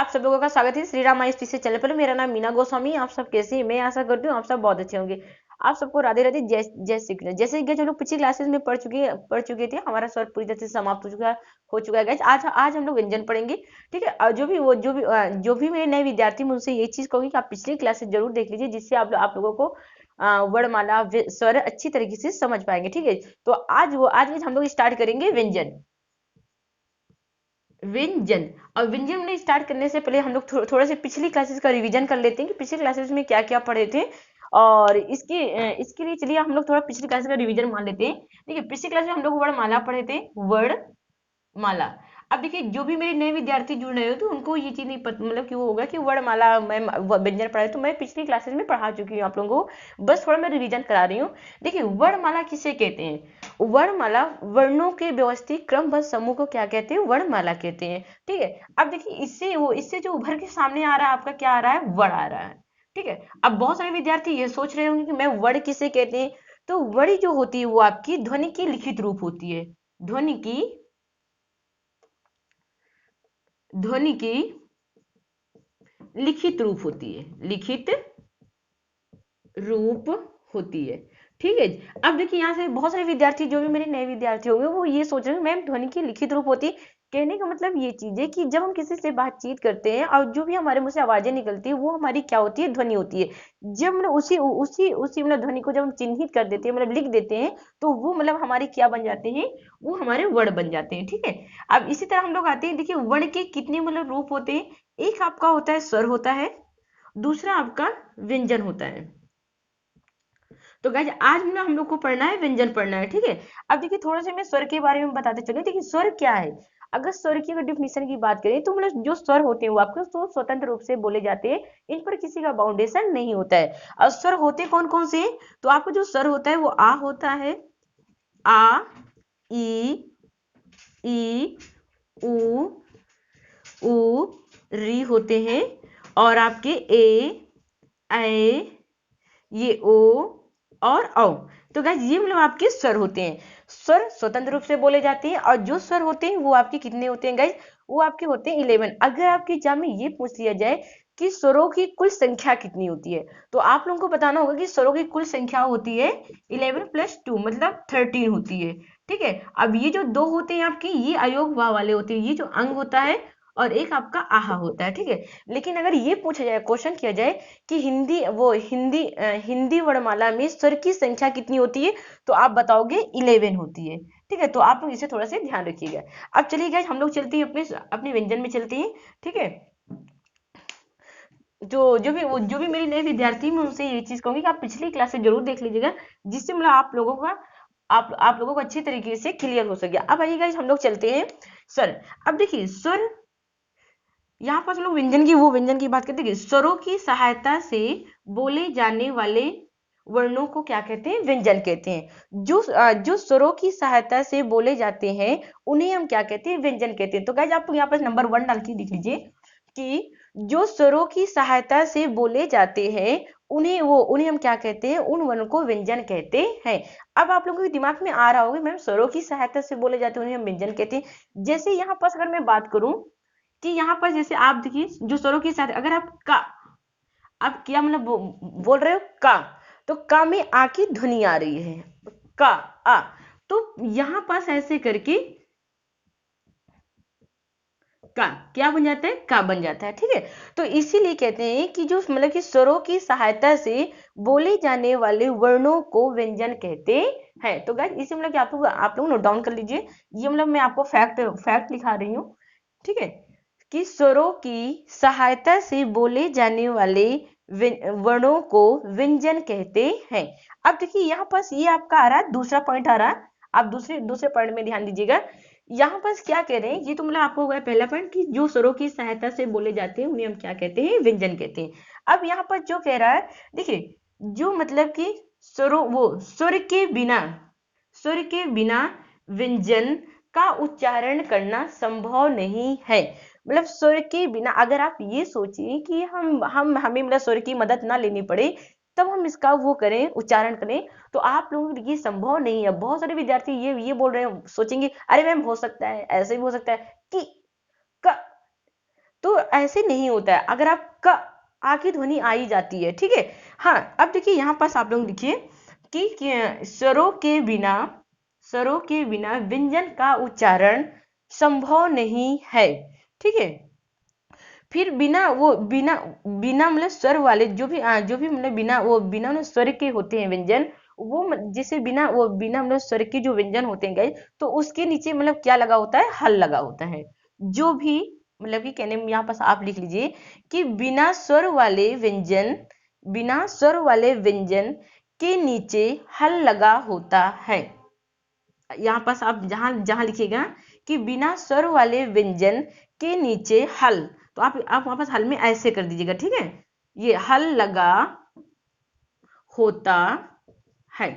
आप सब लोगों का स्वागत है श्री राम ISPC चैनल पर। मेरा नाम मीना गोस्वामी। आप सब कैसे हैं? मैं आशा करती हूँ आप सब बहुत अच्छे होंगे। आप सबको राधे राधे, जय जय श्री कृष्ण। जैसे कि हम लोग पिछली क्लासेस में पढ़ चुके थे, हमारा स्वर पूरी तरह से समाप्त हो चुका है गाइस। आज हम लोग व्यंजन पढ़ेंगे, ठीक है। और जो भी मेरे नए विद्यार्थी, मैं उनसे ये चीज कहूंगी कि आप पिछली क्लासेस जरूर देख लीजिए, जिससे आप लोगों को वर्णमाला स्वर अच्छी तरीके से समझ पाएंगे, ठीक है। तो आज हम लोग स्टार्ट करेंगे व्यंजन। व्यंजन और व्यंजन में स्टार्ट करने से पहले हम लोग थोड़ा सा पिछली क्लासेस का रिवीजन कर लेते हैं कि पिछली क्लासेस में क्या क्या पढ़े थे। और इसके लिए चलिए हम लोग थोड़ा पिछली क्लास का रिवीजन मान लेते हैं। देखिए, पिछली क्लास में हम लोग वर्णमाला पढ़े थे, वर्णमाला। अब देखिए, जो भी मेरे नए विद्यार्थी जुड़ रहे हो तो उनको ये चीज नहीं पता, मतलब कि वो होगा कि वर्णमाला मैं व्यंजन पढ़ा तो मैं पिछली क्लासेस में पढ़ा चुकी हूँ आप लोगों को, बस थोड़ा मैं रिवीजन करा रही हूँ। देखिए, वर्णमाला किसे कहते हैं? वर्णमाला वर्णों के व्यवस्थित क्रमबद्ध समूह को क्या कहते हैं? वर्णमाला कहते हैं, ठीक है। अब देखिए, इससे जो उभर के सामने आ रहा है आपका, क्या आ रहा है? वर्ण आ रहा है, ठीक है। अब बहुत सारे विद्यार्थी ये सोच रहे होंगे कि मैं वर्ण किसे कहते हैं? तो वर्ण जो होती है वो आपकी ध्वनि की लिखित रूप होती है। ध्वनि की लिखित रूप होती है, लिखित रूप होती है, ठीक है। अब देखिए, यहाँ से बहुत सारे विद्यार्थी, जो भी मेरे नए विद्यार्थी होंगे, वो ये सोच रहे हैं मैम ध्वनि की लिखित रूप होती है। कहने का मतलब ये चीज है कि जब हम किसी से बातचीत करते हैं और जो भी हमारे मुंह से आवाजें निकलती है वो हमारी क्या होती है? ध्वनि होती है। जब मतलब उसी उसी उसी मतलब ध्वनि को जब हम चिन्हित कर देते हैं, मतलब लिख देते हैं, तो वो मतलब हमारे क्या बन जाते हैं? वो हमारे वर्ण बन जाते हैं, ठीक है। अब इसी तरह हम लोग आते हैं, देखिए वर्ण के कितने मतलब रूप होते हैं। एक आपका होता है स्वर होता है, दूसरा आपका व्यंजन होता है। तो गाइज आज ना हम लोग को पढ़ना है, व्यंजन पढ़ना है, ठीक है। अब देखिए, थोड़ा सा मैं स्वर के बारे में बताते चलिए। देखिए, स्वर क्या है? अगर स्वर की डिफिनेशन की बात करें तो मतलब जो स्वर होते हैं वो आपको तो स्वतंत्र रूप से बोले जाते हैं, इन पर किसी का बाउंडेशन नहीं होता है। और स्वर होते कौन कौन से? तो आपको जो स्वर होता है वो आ होता है, आ, ई, उ, ऊ, री होते हैं। और आपके ए, ये ओ और औ। तो गाइस ये मतलब आपके स्वर होते हैं। स्वर स्वतंत्र रूप से बोले जाते हैं, और जो स्वर होते हैं वो आपके कितने होते हैं गाइस? वो आपके होते हैं 11। अगर आपके एग्जाम में ये पूछ लिया जाए कि स्वरों की कुल संख्या कितनी होती है, तो आप लोगों को बताना होगा कि स्वरों की कुल संख्या होती है 11 + 2 मतलब 13 होती है, ठीक है। अब ये जो दो होते हैं आपके, ये अयोग वा वाले होते हैं, ये जो अंग होता है, और एक आपका आहा होता है, ठीक है। लेकिन अगर ये पूछा जाए, क्वेश्चन किया जाए कि हिंदी वर्णमाला में स्वर की संख्या कितनी होती है, तो आप बताओगे 11 होती है, ठीक है। तो आप लोग इसे थोड़ा सा ध्यान रखिएगा। अब चलिए गाइस, हम लोग चलते हैं अपने व्यंजन में चलते हैं, ठीक है। जो भी मेरे नए विद्यार्थी, मैं उनसे ये चीज कहूंगी कि आप पिछली क्लास से जरूर देख लीजिएगा, जिससे मतलब आप लोगों को अच्छी तरीके से क्लियर हो सके। अब आइए गाइस, हम लोग चलते हैं स्वर। अब देखिए, स्वर यहाँ पर हम लोग व्यंजन की बात करते हैं। स्वरों की सहायता से बोले जाने वाले वर्णों को क्या कहते हैं? व्यंजन कहते हैं। जो स्वरों की सहायता से बोले जाते हैं उन्हें हम क्या कहते हैं? व्यंजन कहते हैं। तो गाइस, आप यहाँ पर नंबर 1 डाल के लिख लीजिए कि जो स्वरों की सहायता से बोले जाते हैं उन्हें हम क्या कहते हैं? उन वर्णों को व्यंजन कहते हैं। अब आप लोगों के दिमाग में आ रहा होगा मैम, स्वरों की सहायता से बोले जाते हैं उन्हें हम व्यंजन कहते हैं। जैसे यहाँ पर अगर मैं बात करूं कि यहाँ पर जैसे आप देखिए, जो स्वरों के साथ अगर आप क्या मतलब बोल रहे हो का, तो का में आ की ध्वनि आ रही है, का आ, तो यहाँ पास ऐसे करके का क्या बन जाता है? का बन जाता है, ठीक है। तो इसीलिए कहते हैं कि जो मतलब कि स्वरों की सहायता से बोले जाने वाले वर्णों को व्यंजन कहते हैं। तो गाइस, इसे मतलब कि आप लोग नोट डाउन कर लीजिए। ये मतलब मैं आपको फैक्ट लिखा रही हूँ, ठीक है, कि स्वरों की सहायता से बोले जाने वाले वर्णों को व्यंजन कहते हैं। अब देखिए, यहाँ पास ये आपका आ रहा है, दूसरा पॉइंट आ रहा है। आप दूसरे पॉइंट में ध्यान दीजिएगा। यहाँ पास क्या कह रहे हैं, ये तो मतलब आपको होगा पहला पॉइंट कि जो स्वरों की सहायता से बोले जाते हैं उन्हें हम क्या कहते हैं? व्यंजन कहते हैं। अब यहाँ पर जो कह रहा है, देखिए, जो मतलब कि स्वर के बिना व्यंजन का उच्चारण करना संभव नहीं है। मतलब स्वर के बिना, अगर आप ये सोचिए कि हमें मतलब स्वर की मदद ना लेनी पड़े तब हम इसका वो करें, उच्चारण करें, तो आप लोगों के लिए संभव नहीं है। बहुत सारे विद्यार्थी ये बोल रहे हैं, सोचेंगे अरे मैम हो सकता है, ऐसे भी हो सकता है कि क तो ऐसे नहीं होता है अगर आप क आ की ध्वनि आई जाती है, ठीक है। हाँ, अब देखिए यहाँ पास आप लोग लिखिए कि स्वरों के बिना व्यंजन का उच्चारण संभव नहीं है, ठीक है। फिर बिना बिना मतलब स्वर वाले जो भी मतलब बिना मतलब स्वर के होते हैं व्यंजन, जैसे बिना मतलब स्वर के जो व्यंजन होते हैं गाइस, तो उसके नीचे मतलब क्या लगा होता है, हल लगा होता है। जो भी मतलब कि कहने में यहाँ पास आप लिख लीजिए कि बिना स्वर वाले व्यंजन के नीचे हल लगा होता है। यहाँ पास आप जहां जहां लिखिएगा कि बिना स्वर वाले व्यंजन के नीचे हल, तो आप वहां पास हल में ऐसे कर दीजिएगा, ठीक है। ये हल लगा होता है,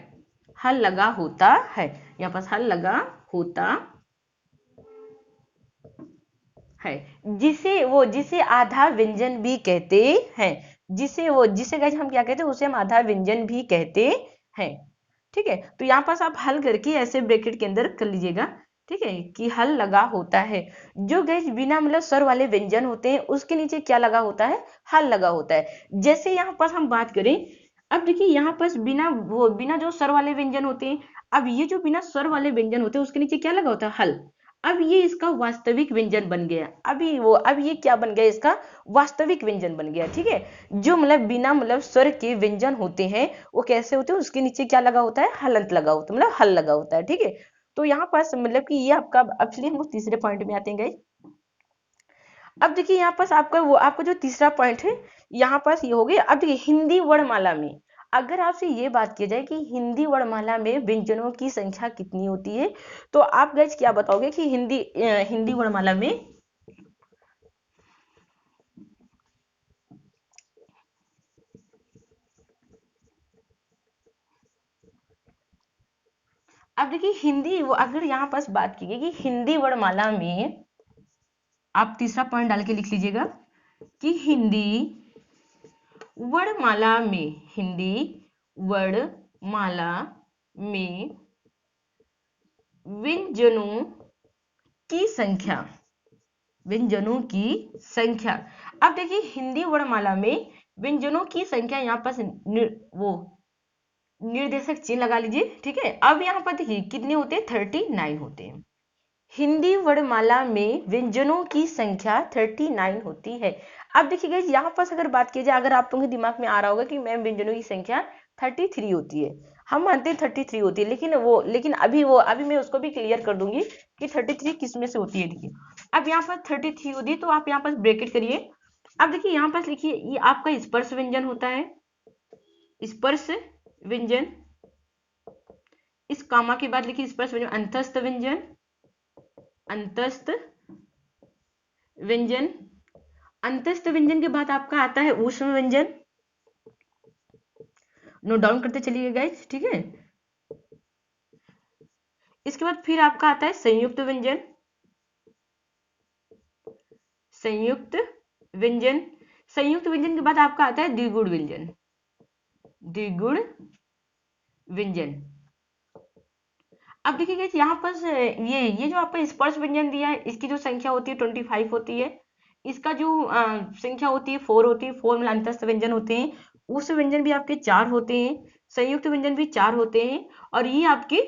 हल लगा होता है, यहाँ पास हल लगा होता है, जिसे आधा व्यंजन भी कहते हैं, जिसे गाइस हम क्या कहते हैं, उसे हम आधा व्यंजन भी कहते हैं, ठीक है। तो यहाँ पास आप हल करके ऐसे ब्रैकेट के अंदर कर लीजिएगा, ठीक है, कि हल लगा होता है। जो गाइस बिना मतलब स्वर वाले व्यंजन होते हैं उसके नीचे क्या लगा होता है, हल लगा होता है। जैसे यहाँ पास हम बात करें, अब देखिए यहाँ पास बिना जो स्वर वाले व्यंजन होते हैं, अब ये जो बिना स्वर वाले व्यंजन होते हैं उसके नीचे क्या लगा होता है, हल। अब ये इसका वास्तविक व्यंजन बन गया, अब ये क्या बन गया, इसका वास्तविक व्यंजन बन गया, ठीक है। जो मतलब बिना मतलब स्वर के व्यंजन होते हैं वो कैसे होते हैं, उसके नीचे क्या लगा होता है, हलंत लगा होता है, मतलब हल लगा होता है, ठीक है। तो यहाँ पास मतलब कि ये आपका, अब चलिए हम लोग तीसरे पॉइंट में आते हैं गाइस। अब देखिए यहाँ पास आपका जो तीसरा पॉइंट है, यहाँ पास ये हो गया। अब देखिए हिंदी वर्णमाला में अगर आपसे ये बात की जाए कि हिंदी वर्णमाला में व्यंजनों की संख्या कितनी होती है, तो आप गाइस क्या बताओगे कि हिंदी वर्णमाला में, अब देखिए अगर यहाँ पास बात की गई कि हिंदी वर्णमाला में, आप तीसरा पॉइंट डाल के लिख लीजिएगा कि हिंदी वर्णमाला में व्यंजनों की संख्या अब देखिए हिंदी वर्णमाला में व्यंजनों की संख्या, यहाँ पास निर्देशक चिन्ह लगा लीजिए, ठीक है। अब यहाँ पर देखिए कितने होते हैं, 39 होते हैं। हिंदी वर्णमाला में व्यंजनों की संख्या 39 होती है। अब देखिए गाइस यहाँ पर अगर बात की जाए, अगर आप लोगों के दिमाग में आ रहा होगा कि मैम व्यंजनों की संख्या 33 होती है, हम मानते हैं 33 होती है, लेकिन अभी मैं उसको भी क्लियर कर दूंगी कि 33 किस में से होती है। देखिए अब यहाँ पर 33 होती है, तो आप यहाँ पर ब्रैकेट करिए। अब देखिए यहाँ पर लिखिए, ये आपका स्पर्श व्यंजन होता है, स्पर्श व्यंजन। इस कामा के बाद लिखिए स्पर्श व्यंजन, अंतस्थ व्यंजन, अंतस्थ व्यंजन। अंतस्थ व्यंजन के बाद आपका आता है ऊष्म व्यंजन। नोट डाउन करते चलिए गाइस, ठीक है। इसके बाद फिर आपका आता है संयुक्त व्यंजन, संयुक्त व्यंजन। संयुक्त व्यंजन के बाद आपका आता है द्विगुण व्यंजन, द्विगुण व्यंजन। अब देखिए गाइस यहाँ पर ये जो आपका स्पर्श व्यंजन दिया है, इसकी जो संख्या होती है 25 होती है। इसका जो संख्या होती है 4 होती है, 4 में अंतस्थ व्यंजन होते हैं। उस व्यंजन भी आपके 4 होते हैं, संयुक्त व्यंजन भी 4 होते हैं, और ये आपके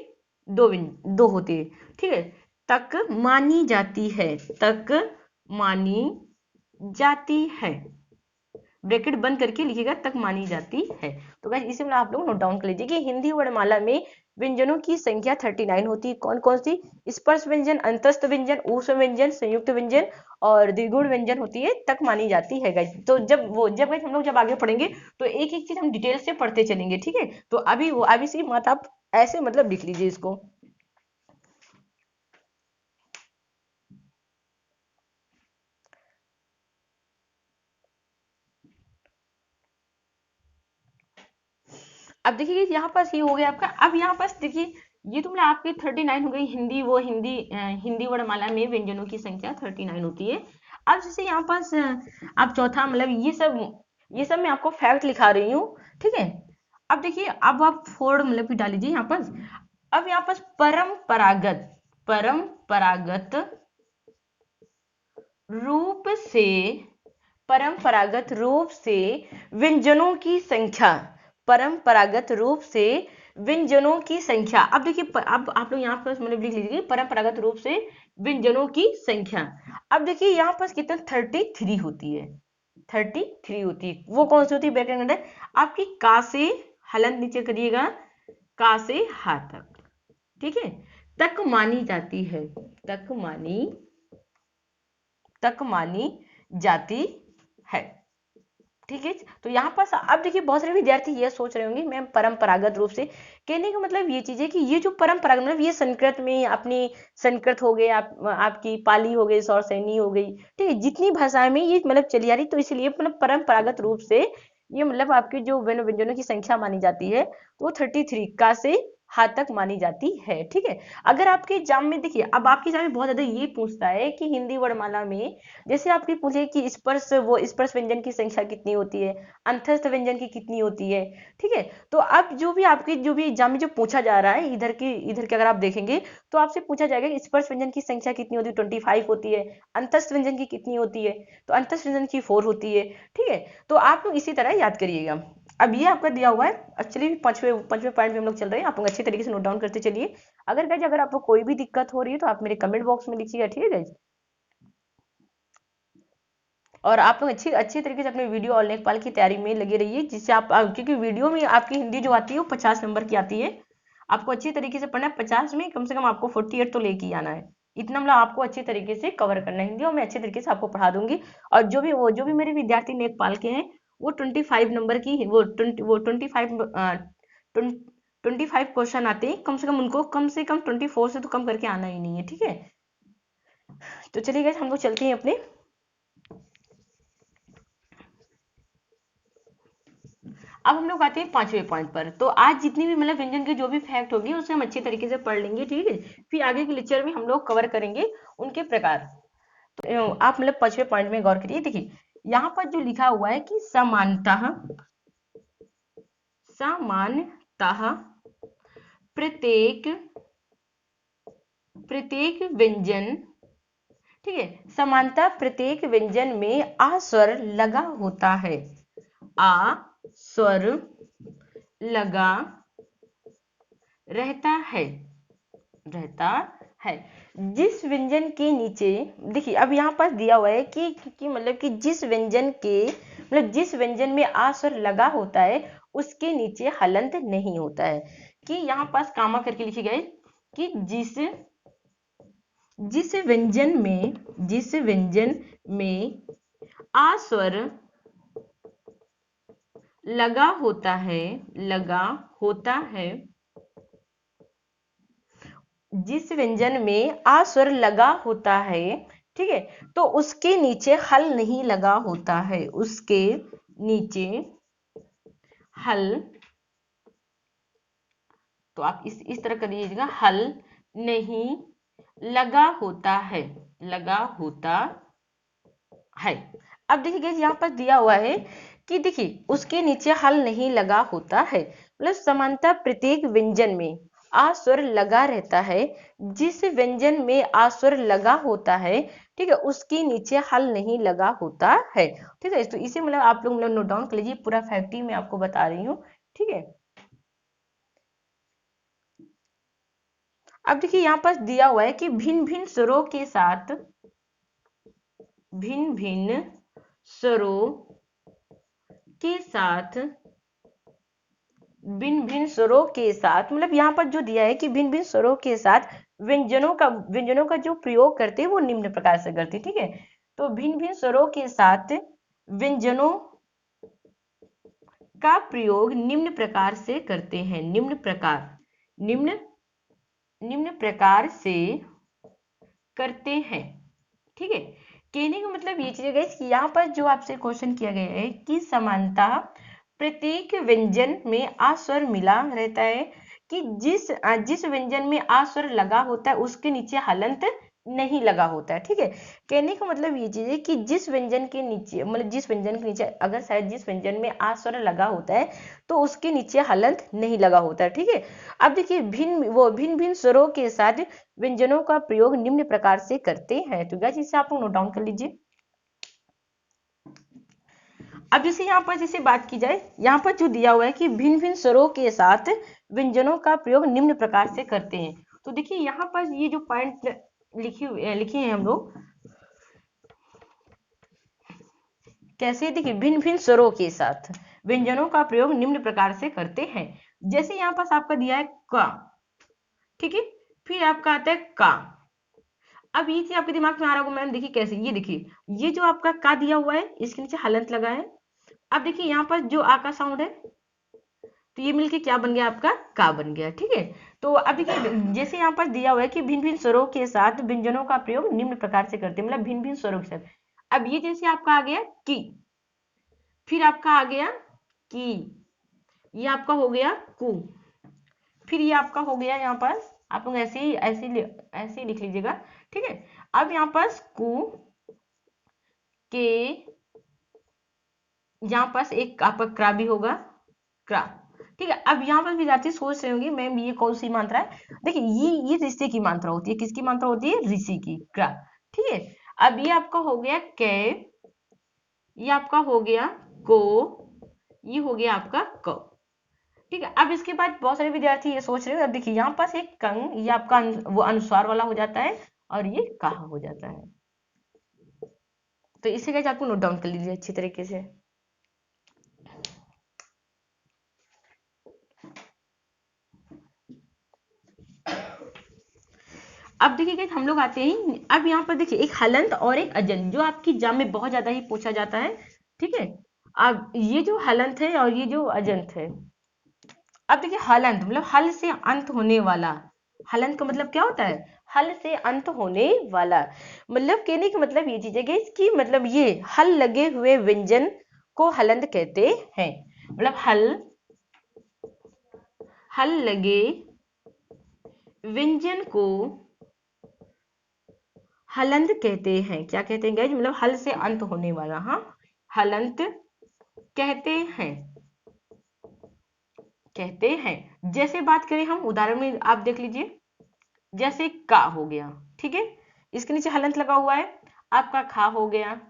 दो होते हैं, ठीक है। तक मानी जाती है, तक मानी जाती है, ब्रैकेट बंद करके लिखिएगा, तक मानी जाती है। तो गाइस इसे आप लोग नोट डाउन कर लीजिए कि हिंदी वर्णमाला में व्यंजनों की संख्या 39 होती है। कौन कौन सी, स्पर्श व्यंजन, अंतस्थ व्यंजन, ऊष्म व्यंजन, संयुक्त व्यंजन और द्विगुण व्यंजन होती है, तक मानी जाती है गाइस। तो जब गाइस हम लोग जब आगे पढ़ेंगे तो एक एक चीज हम डिटेल से पढ़ते चलेंगे, ठीक है। तो अभी से मत आप ऐसे मतलब लिख लीजिए इसको। अब देखिए यहाँ पास ये हो गया आपका। अब यहाँ पास देखिए ये तो मतलब आपकी 39 हो गई, हिंदी वर्णमाला में व्यंजनों की संख्या 39 होती है। अब जैसे यहाँ पास आप चौथा मतलब ये सब मैं आपको फैक्ट लिखा रही हूँ, ठीक है। अब देखिए अब आप फोर्ड मतलब कि डाल लीजिए यहाँ पास। अब यहाँ पास परंपरागत रूप से परंपरागत रूप से व्यंजनों की संख्या, परंपरागत रूप से व्यंजनों की संख्या। अब देखिए अब आप लोग यहाँ पर मतलब लिख लीजिए परंपरागत रूप से व्यंजनों की संख्या। अब देखिए यहाँ पर कितना 33 होती है, 33 होती है। वो कौन सी होती है ब्रैकेट अंडर आपकी का से हलंत नीचे करिएगा, का से हा तक, ठीक है, तक मानी जाती है, तक मानी जाती है, ठीक है। तो यहाँ पर अब देखिए बहुत सारे विद्यार्थी ये सोच रहे होंगे मैम परंपरागत रूप से, कहने का मतलब ये चीज है कि ये जो परंपरागत मतलब ये संस्कृत में अपनी संस्कृत हो गई, आपकी पाली हो गई, सौरसैनी हो गई, ठीक है, जितनी भाषाएं में ये मतलब चली आ रही, तो इसलिए मतलब परंपरागत रूप से ये मतलब आपकी जो व्यंजनों की संख्या मानी जाती है तो वो 33 का से हा तक मानी जाती है, ठीक है। अगर आपके एग्जाम में देखिए, अब आपके एग्जाम में बहुत ज्यादा ये पूछता है कि हिंदी वर्णमाला में जैसे आपके पूछे कि स्पर्श, वो स्पर्श व्यंजन की संख्या कितनी होती है, अंतस्थ व्यंजन की कितनी होती है, ठीक है। तो अब जो भी आपके जो भी एग्जाम में जो पूछा जा रहा है इधर के अगर आप देखेंगे तो आपसे पूछा जाएगा कि स्पर्श व्यंजन की संख्या कितनी होती है, 25 होती है, अंतस्थ व्यंजन की कितनी होती है, तो अंतस्थ व्यंजन की 4 होती है, ठीक है। तो आप लोग इसी तरह याद करिएगा। अब ये आपका दिया हुआ है, एक्चुअली पांचवें पॉइंट में हम लोग चल रहे हैं, आप लोग अच्छे तरीके से नोट डाउन करते चलिए। अगर गाइज अगर आपको कोई भी दिक्कत हो रही है तो आप मेरे कमेंट बॉक्स में लिखिएगा, ठीक है गाइज। और आप लोग अच्छी तरीके से अपने वीडियो और लेखपाल की तैयारी में लगे रहिए, जिससे क्योंकि वीडियो में आपकी हिंदी जो आती है वो 50 नंबर की आती है, आपको अच्छी तरीके से पढ़ना है। 50 में कम से कम आपको 48 तो लेके ही आना है, इतना मतलब आपको अच्छे तरीके से कवर करना है हिंदी, और मैं अच्छे तरीके से आपको पढ़ा दूंगी। और जो भी मेरे विद्यार्थी लेखपाल के हैं वो 25 नंबर की वो 25 क्वेश्चन आते हैं, कम से कम उनको कम से कम 24 से तो कम करके आना ही नहीं है, ठीक है। तो चलिए गाइस हम लोग चलते हैं अपने, अब हम लोग आते हैं 5वें पॉइंट पर। तो आज जितनी भी मतलब व्यंजन की जो भी फैक्ट होगी उसे हम अच्छे तरीके से पढ़ लेंगे, ठीक है। फिर आगे के लेक्चर में हम लोग कवर करेंगे उनके प्रकार। तो आप मतलब 5वें पॉइंट में गौर करिए। देखिए यहाँ पर जो लिखा हुआ है कि समानतः प्रत्येक व्यंजन, ठीक है, समानतः प्रत्येक व्यंजन में आ स्वर लगा होता है, आ स्वर लगा रहता है। जिस व्यंजन के नीचे, देखिए अब यहाँ पर दिया हुआ है कि मतलब कि जिस व्यंजन में आ स्वर लगा होता है उसके नीचे हलंत नहीं होता है। कि यहाँ पास कामा करके लिखे गए कि जिस व्यंजन में आ स्वर लगा होता है, जिस व्यंजन में आ स्वर लगा होता है, ठीक है, तो उसके नीचे हल नहीं लगा होता है, उसके नीचे हल, तो आप इस तरह कर लीजिएगा, हल नहीं लगा होता है, अब देखिए यहाँ पर दिया हुआ है कि देखिए उसके नीचे हल नहीं लगा होता है, मतलब समानतः प्रत्येक व्यंजन में आ स्वर लगा रहता है। जिस व्यंजन में आ स्वर लगा होता है, ठीक है, उसके नीचे हल नहीं लगा होता है, ठीक है। तो इसे मतलब आप लोग मतलब नोट डाउन कर लीजिए, पूरा फैक्ट ही मैं आपको बता रही हूँ, ठीक है। अब देखिए यहाँ पर दिया हुआ है कि भिन्न भिन्न स्वरों के साथ, भिन्न भिन्न स्वरों के साथ, भिन्न भिन्न स्वरों के साथ, मतलब यहाँ पर जो दिया है कि भिन्न भिन्न स्वरों के साथ व्यंजनों का जो प्रयोग करते हैं वो निम्न प्रकार से करते हैं, ठीक है। तो भिन्न भिन्न स्वरों के साथ व्यंजनों का प्रयोग निम्न प्रकार से करते हैं, निम्न प्रकार से करते हैं, ठीक है। कहने का मतलब ये चीज है कि यहाँ पर जो आपसे क्वेश्चन किया गया है कि समानतः प्रत्येक व्यंजन में आ स्वर मिला रहता है, कि जिस व्यंजन में आ स्वर लगा होता है उसके नीचे हलंत नहीं लगा होता है। ठीक है, कहने का मतलब ये चीज है कि जिस व्यंजन के नीचे, मतलब जिस व्यंजन के नीचे अगर शायद जिस व्यंजन में आ स्वर लगा होता है तो उसके नीचे हलंत नहीं लगा होता है। ठीक है, अब देखिए भिन्न भिन्न स्वरों के साथ व्यंजनों का प्रयोग निम्न प्रकार से करते हैं। तो गाइस इसे आप लोग नोट डाउन कर लीजिए। अब जैसे यहाँ पर जैसे बात की जाए, यहाँ पर जो दिया हुआ है कि भिन्न भिन्न स्वरों के साथ व्यंजनों का प्रयोग निम्न प्रकार से करते हैं। तो देखिए यहाँ पर ये जो पॉइंट लिखे हैं हम लोग, कैसे, देखिए भिन्न भिन्न स्वरों के साथ व्यंजनों का प्रयोग निम्न प्रकार से करते हैं। जैसे यहाँ पास आपका दिया है का, ठीक है, फिर आपका आता है का। अब ये चीज आपके दिमाग में आ रहा होगा मैम देखिए कैसे, ये देखिए ये जो आपका का दिया हुआ है इसके नीचे हलंत लगा है। अब देखिए यहाँ पर जो आ का साउंड है तो ये मिलके क्या बन गया, आपका का बन गया। ठीक है, तो अब देखिए जैसे यहाँ पर दिया हुआ है कि भिन्न भिन्न स्वरों के साथ व्यंजनों का प्रयोग निम्न प्रकार से करते हैं, मतलब भिन्न भिन्न स्वरों के साथ। अब ये जैसे आपका आ गया की, फिर आपका आ गया की, ये आपका हो गया कु, फिर ये आपका हो गया यहाँ पर, आप लोग ऐसे ही लिख लीजिएगा। ठीक है, अब यहाँ पर कु के, यहाँ पर एक आपका क्रा भी होगा, क्रा। ठीक है, अब यहाँ पर विद्यार्थी सोच रहे होंगे मैम ये कौन सी मात्रा है। देखिए ये रिश्ते की मात्रा होती है, किसकी मात्रा होती है, ऋषि की, क्रा। ठीक है, अब ये आपका हो गया कै, ये आपका हो गया को, ये हो गया आपका क। ठीक है, अब इसके बाद बहुत सारे विद्यार्थी ये सोच रहे हो, अब देखिए यहाँ पास एक कंग, ये आपका वो अनुस्वार वाला हो जाता है और ये कहा हो जाता है। तो इसे कैसे आपको नोट डाउन कर लीजिए अच्छी तरीके से। अब देखिए हम लोग आते हैं, अब यहाँ पर देखिए एक हलंत और एक अजंत जो आपकी एग्जाम में बहुत ज्यादा ही पूछा जाता है। ठीक है, अब ये जो हलंत है और ये जो अजंत है, अब देखिए हलंत मतलब हल से अंत होने वाला, हलंत का मतलब क्या होता है, हल से अंत होने वाला। मतलब कहने का मतलब ये चीज है कि इसकी मतलब ये हल लगे हुए व्यंजन को हलंत कहते हैं। मतलब हल लगे व्यंजन को हलंत कहते हैं। क्या कहते हैं गाइस, मतलब हल से अंत होने वाला, हाँ, हलंत कहते हैं, कहते हैं। जैसे बात करें हम उदाहरण में, आप देख लीजिए, जैसे का हो गया, ठीक है, इसके नीचे हलंत लगा हुआ है, आपका खा हो गया,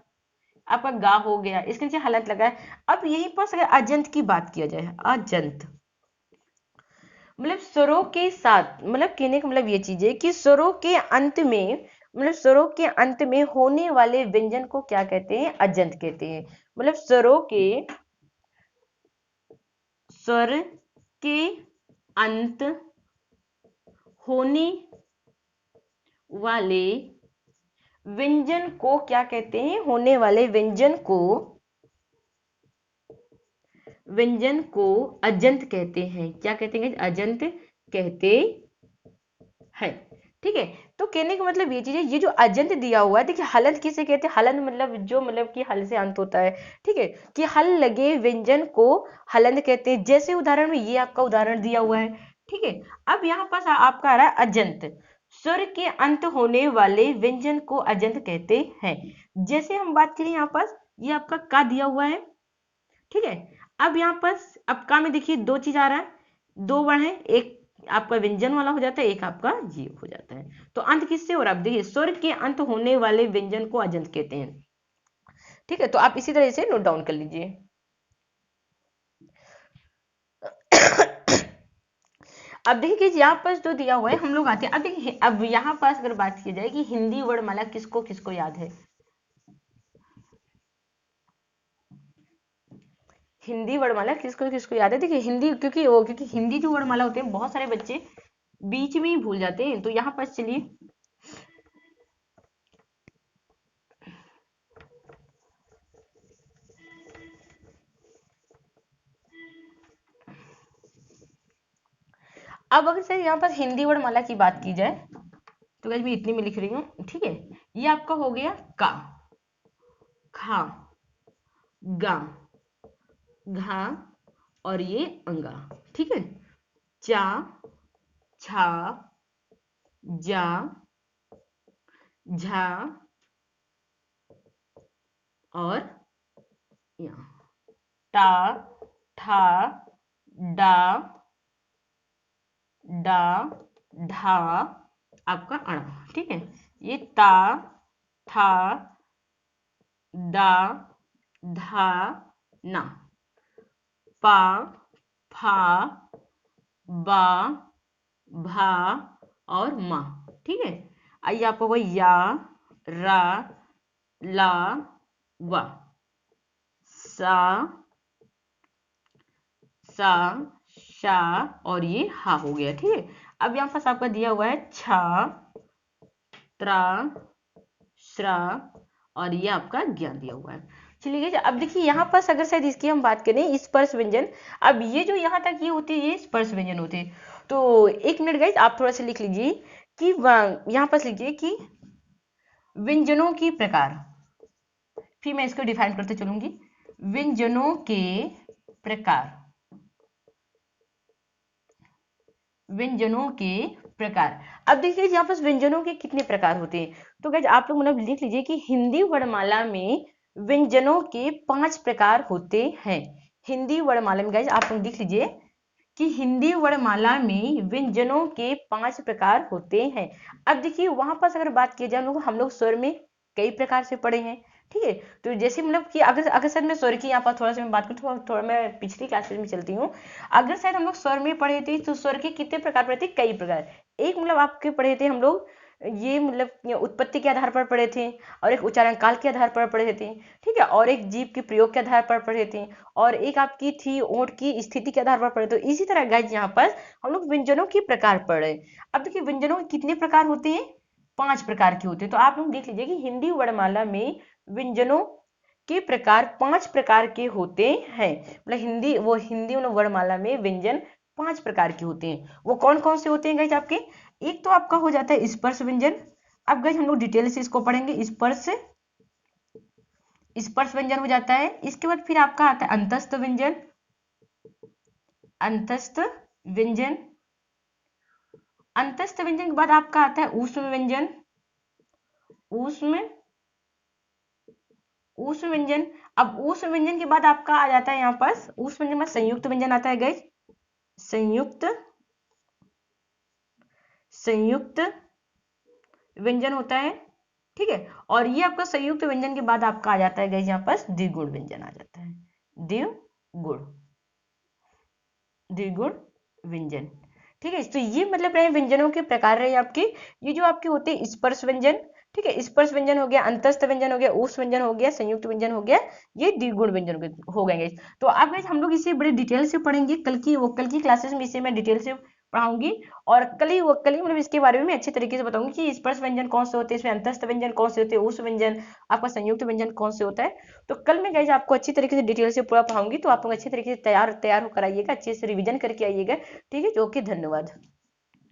आपका गा हो गया, इसके नीचे हलंत लगा है। अब यहीं पर अगर अजंत की बात किया जाए, अजंत मतलब स्वरों के साथ, मतलब कहने का मतलब ये चीज है कि स्वरों के अंत में, मतलब स्वरों के अंत में होने वाले व्यंजन को क्या कहते हैं, अजंत कहते हैं। मतलब स्वर के अंत होने वाले व्यंजन को क्या कहते हैं, होने वाले व्यंजन को अजंत कहते हैं। क्या कहते हैं, अजंत कहते हैं। ठीक है, तो कहने का मतलब ये चीज है, ये जो अजंत दिया हुआ है, देखिए हलंत किसे कहते हैं, हलंत मतलब जो मतलब कि हल से अंत होता है। ठीक है, कि हल लगे व्यंजन को हलंत कहते हैं। जैसे उदाहरण में ये आपका उदाहरण दिया हुआ है। ठीक है, अब यहाँ पास आपका आ रहा है अजंत, स्वर के अंत होने वाले व्यंजन को अजंत कहते हैं। जैसे हम बात करें यहाँ पास, ये आपका का दिया हुआ है। ठीक है, अब यहाँ पर अब का में देखिए दो चीज आ रहा है, दो वर्ण है, एक आपका व्यंजन वाला हो जाता है, एक आपका जीव हो जाता है। तो अंत किससे हो रहा है, अब देखिए स्वर के अंत होने वाले व्यंजन को अजंत कहते हैं। ठीक है, तो आप इसी तरह से नोट डाउन कर लीजिए। अब देखिए कि यहाँ पर जो दिया हुआ है, हम लोग आते हैं, अब देखिए अब यहाँ पास अगर बात की जाए कि हिंदी वर्णमाला किसको किसको याद है, हिंदी वर्णमाला किसको किसको याद है। देखिए हिंदी, क्योंकि हिंदी जो वर्णमाला होते हैं बहुत सारे बच्चे बीच में ही भूल जाते हैं। तो यहाँ पर चलिए, अब अगर सर यहाँ पर हिंदी वर्णमाला की बात की जाए तो गाइस मैं इतनी में लिख रही हूँ। ठीक है, ये आपका हो गया का, खा, गा, घा और ये अंगा। ठीक है, चा, छा, जा, झा और या, टा, ठा, डा, डा, ढा, आपका अणा। ठीक है, ये ता, था, डा, धा, ना, पा, फा, बा, भा और मा। ठीक है, आइए आपको कोई या, रा, ला, वा, सा, सा, शा और ये हा हो गया। ठीक है, अब यहाँ पास आपका दिया हुआ है छा, त्रा, श्रा और ये आपका ज्ञान दिया हुआ है। चलिए अब देखिए यहाँ पर अगर शायद इसकी हम बात करें स्पर्श व्यंजन, अब ये जो यहाँ तक ये होते हैं ये स्पर्श व्यंजन होते हैं। तो एक मिनट गाइस आप थोड़ा सा लिख लीजिए कि यहाँ पर लिखिए कि व्यंजनों की प्रकार, फिर मैं इसको डिफाइन करते चलूंगी। व्यंजनों के प्रकार, व्यंजनों के प्रकार। अब देखिए यहाँ पर व्यंजनों के कितने प्रकार होते हैं, तो गाइस आप लोग मतलब लिख लीजिए कि हिंदी वर्णमाला में व्यंजनों के 5 प्रकार होते हैं। हिंदी वर्णमाला में गाइस आप लोग लिख लीजिए कि हिंदी वर्णमाला में व्यंजनों के 5 प्रकार होते हैं। अब देखिए वहां पर अगर बात की जाए हम लोग स्वर में कई प्रकार से पढ़े हैं। ठीक है, तो जैसे मतलब कि अगर सर मैं स्वर की यहाँ पर थोड़ा सा मैं बात करूँ, थोड़ा मैं पिछली क्लासेस में चलती हूँ। अगर शायद हम लोग स्वर में पढ़े थे तो स्वर के कितने प्रकार पढ़े थे, कई प्रकार। एक मतलब आपके पढ़े थे हम लोग ये मतलब उत्पत्ति के आधार पर पढ़े थे, और एक उच्चारण काल के आधार पर पढ़े थे। ठीक है, और एक जीव के प्रयोग के आधार पर पढ़े थे, और एक आपकी थी ओंठ की स्थिति के आधार पर पढ़े। तो इसी तरह गाइस यहाँ पर हम लोग व्यंजनों के प्रकार पढ़ रहे हैं। अब देखिए व्यंजनों के कितने प्रकार होते हैं, 5 प्रकार के होते हैं। तो आप लोग देख लीजिए कि हिंदी वर्णमाला में व्यंजनों के प्रकार 5 प्रकार के होते हैं। मतलब हिंदी वर्णमाला में व्यंजन 5 प्रकार के होते हैं। वो कौन कौन से होते हैं गाइस आपके, एक तो आपका हो जाता है स्पर्श व्यंजन। अब गाइस हम लोग डिटेल से इसको पढ़ेंगे। स्पर्श व्यंजन हो जाता है। इसके बाद फिर आपका आता है अंतस्थ व्यंजन, अंतस्थ व्यंजन। अंतस्थ व्यंजन के बाद आपका आता है ऊष्म व्यंजन, ऊष्म ऊष्म व्यंजन। अब ऊष्म व्यंजन के बाद आपका आ जाता है यहाँ पर ऊष्म व्यंजन में संयुक्त व्यंजन आता है गाइस, संयुक्त व्यंजन होता है। ठीक है, और ये आपका संयुक्त व्यंजन के बाद आपका आ जाता है गाइस यहाँ पर द्विगुण व्यंजन आ जाता है, द्विगुण व्यंजन। ठीक है, तो ये मतलब रहे व्यंजनों के प्रकार रहे आपके। ये जो आपके होते हैं स्पर्श व्यंजन, ठीक है, स्पर्श व्यंजन हो गया, अंतस्थ व्यंजन हो गया, ऊष्म व्यंजन हो गया, संयुक्त व्यंजन हो गया, ये द्विगुण व्यंजन हो गए। तो अब गाइस हम लोग इसे बड़े डिटेल से पढ़ेंगे। कल की क्लासेस में इसे मैं डिटेल से पढ़ाऊंगी, और कल ही मतलब इसके बारे में मैं अच्छे तरीके से बताऊंगी कि स्पर्श व्यंजन कौन से होते हैं, इसमें अंतस्थ व्यंजन कौन से होते हैं, ऊष्म व्यंजन, आपका संयुक्त व्यंजन कौन से होता है। तो कल मैं गाइस आपको अच्छी तरीके से डिटेल से पूरा पढ़ाऊंगी। तो आप लोग अच्छे तरीके से तैयार होकर आइएगा, अच्छे से रिवीजन करके आइएगा। ठीक है, ओके, धन्यवाद।